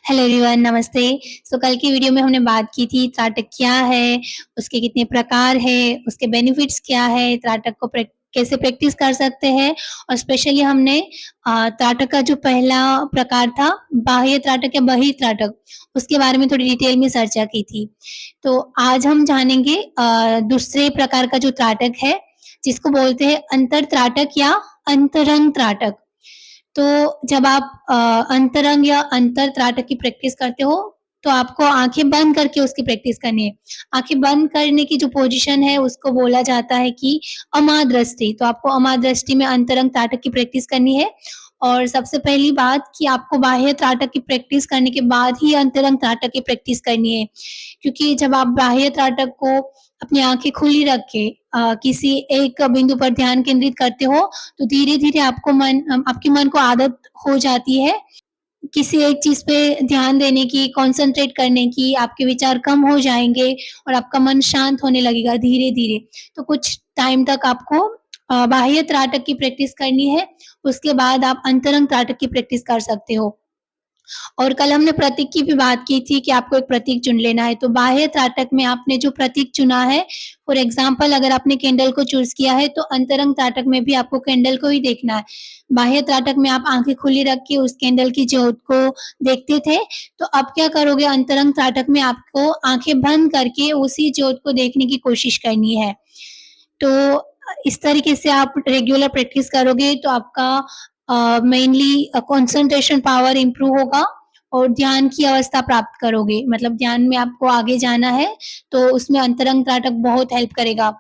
Hello everyone, नमस्ते। कल की वीडियो में हमने बात की थी त्राटक क्या है, उसके कितने प्रकार हैं, उसके बेनिफिट्स क्या है, त्राटक को कैसे प्रैक्टिस कर सकते हैं और स्पेशली हमने त्राटक का जो पहला प्रकार था बाह्य त्राटक या बहिः त्राटक, उसके बारे में थोड़ी डिटेल में चर्चा की थी। तो आज हम जानेंगे दूसरे प्रकार का जो त्राटक है, जिसको बोलते हैं अंतर त्राटक या अंतरंग त्राटक। तो जब आप अंतरंग या अंतर त्राटक की प्रैक्टिस करते हो, तो आपको आँखें बंद करके उसकी प्रैक्टिस करनी है। आँखें बंद करने की जो पोज़ीशन है, उसको बोला जाता है कि अमादृष्टि। तो आपको अमादृष्टि में अंतरंग त्राटक की प्रैक्टिस करनी है और सबसे पहली बात कि आपको बाह्य त्राटक की प्रैक्टिस करने के बाद ही अंतरंग त्राटक की प्रैक्टिस करनी है। क्योंकि जब आप बाह्य त्राटक को अपनी आँखें खुली रख के किसी एक बिंदु पर ध्यान केंद्रित करते हो, तो धीरे-धीरे आपके मन को आदत हो जाती है किसी एक चीज़ पे ध्यान देने की, कॉन्सन्ट्रेट करने की, आपके विचार कम हो जाएँगे और आपका मन शांत होने लगेगा धीरे-धीरे। तो कुछ टाइम तक आपको बाह्य त्राटक की प्रैक्टिस करनी है, उसके बाद आप अंतरंग त्राटक की प्रैक्टिस कर सकते हो। और कल हमने प्रतीक की भी बात की थी कि आपको एक प्रतीक चुन लेना है, तो बाह्य त्राटक में आपने जो प्रतीक चुना है, फॉर एग्ज़ाम्पल अगर आपने कैंडल को चूज़ किया है, तो अंतरंग त्राटक में भी आपको कैंडल को ही देखना है। बाह्य त्राटक में आप आँखें खुली रख के उस कैंडल की ज्योत को देखते थे, तो अब क्या करोगे अंतरंग त्राटक में आपको आँखें बंद करके उसी ज्योत को देखने की कोशिश करनी है। तो इस तरीके से आप रेगुलर प्रैक्टिस करोगे तो आपका मेनली कंसंट्रेशन पावर इम्प्रूव होगा और ध्यान की अवस्था प्राप्त करोगे। मतलब ध्यान में आपको आगे जाना है, तो उसमें अंतरंग त्राटक बहुत हेल्प करेगा।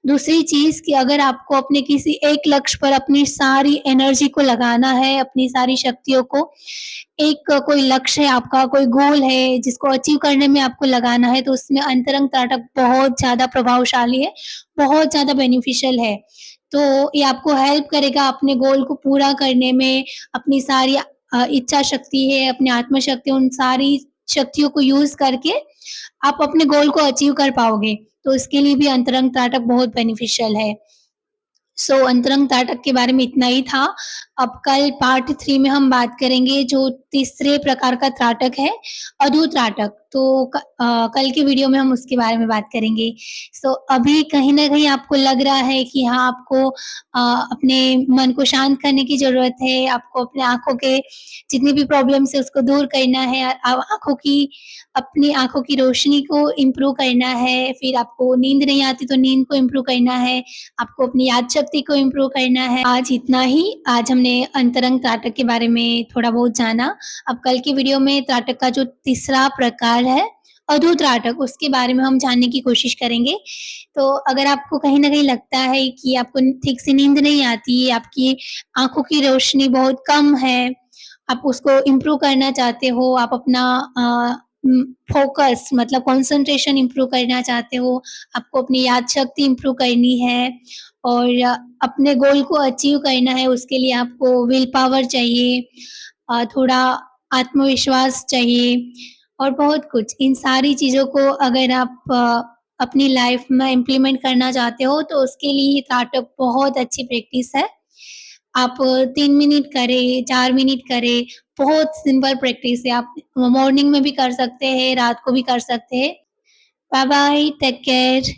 दूसरी चीज़ कि अगर आपको अपने किसी एक लक्ष्य पर अपनी सारी एनर्जी को लगाना है, अपनी सारी शक्तियों को एक कोई लक्ष्य है आपका, कोई गोल है जिसको अचीव करने में आपको लगाना है, तो उसमें अंतरंग त्राटक बहुत ज़्यादा प्रभावशाली है, बहुत ज़्यादा बेनिफिशियल है। तो ये आपको हेल्प करेगा अपने गोल को पूरा करने में, अपनी सारी इच्छा शक्ति है, अपनी आत्म शक्ति, उन सारी शक्तियों को यूज़ करके आप अपने गोल को अचीव कर पाओगे। तो इसके लिए भी अंतरंग त्राटक बहुत बेनिफिशियल है। अंतरंग त्राटक के बारे में इतना ही था। अब कल पार्ट 3 में हम बात करेंगे जो तीसरे प्रकार का त्राटक है, अधू त्राटक। कल की वीडियो में हम उसके बारे में बात करेंगे। अभी कहीं न कहीं आपको लग रहा है कि हाँ, आपको अपने मन को शांत करने की ज़रूरत है, आपको अपने आँखों के जितनी भी प्रॉब्लम्स है उसको दूर करना है, अपनी आँखों की रोशनी को इम्प्रूव करना है, फिर आपको नींद नहीं आती तो नींद को इम्प्रूव करना है, आपको अपनी याद शक्ति को इम्प्रूव करना है। आज इतना ही। आज हमने अंतरंग त्राटक के बारे में थोड़ा बहुत जाना। अब कल की वीडियो में त्राटक का जो तीसरा प्रकार है, अधू त्राटक, उसके बारे में हम जानने की कोशिश करेंगे। तो अगर आपको कहीं न कहीं लगता है कि आपको ठीक से नींद नहीं आती, आपकी आँखों की रोशनी बहुत कम है, आप उसको इम्प्रूव करना चाहते हो, आप अपना फ़ोकस मतलब कंसंट्रेशन इम्प्रूव करना चाहते हो, आपको अपनी याद शक्ति इम्प्रूव करनी है और अपने गोल को अचीव करना है, उसके लिए आपको विल पावर चाहिए, थोड़ा आत्मविश्वास चाहिए और बहुत कुछ। इन सारी चीज़ों को अगर आप अपनी लाइफ़ में इम्प्लीमेंट करना चाहते हो, तो उसके लिए त्राटक बहुत अच्छी प्रैक्टिस है। आप 3 मिनट करें, 4 मिनट करें, बहुत सिंपल प्रैक्टिस है। आप मॉर्निंग में भी कर सकते हैं, रात को भी कर सकते हैं। Bye bye, take care.